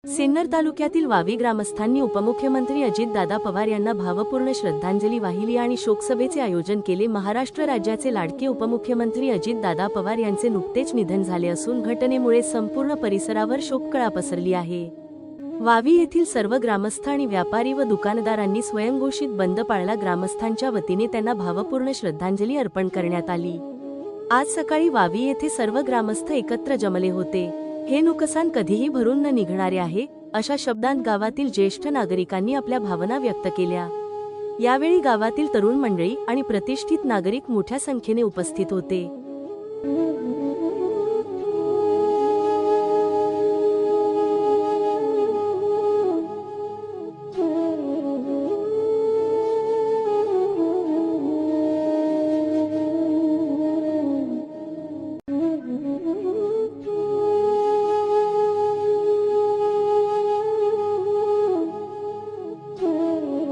सिन्नर तालुक्यातील वावी ग्रामस्थांनी उपमुख्यमंत्री अजितदादा पवार यांना भावपूर्ण श्रद्धांजली वाहिली आणि शोकसभेचे आयोजन केले। महाराष्ट्र राज्याचे लाडके उपमुख्यमंत्री अजितदादा पवार यांचे नुकतेच निधन झाले असून घटनेमुळे संपूर्ण परिसरावर शोककळा पसरली आहे। वावी येथील सर्व ग्रामस्थ आणि व्यापारी व दुकानदारांनी स्वयंघोषित बंद पाळला। ग्रामस्थांच्या वतीने त्यांना भावपूर्ण श्रद्धांजली अर्पण करण्यात आली। आज सकाळी वावी येथे सर्व ग्रामस्थ एकत्र जमले होते। हे नुकसान कधीही भरून न निघणारे आहे, अशा शब्दांत गावातील ज्येष्ठ नागरिकांनी आपल्या भावना व्यक्त केल्या। यावेळी गावातील तरुण मंडळी आणि प्रतिष्ठित नागरिक मोठ्या संख्येने उपस्थित होते।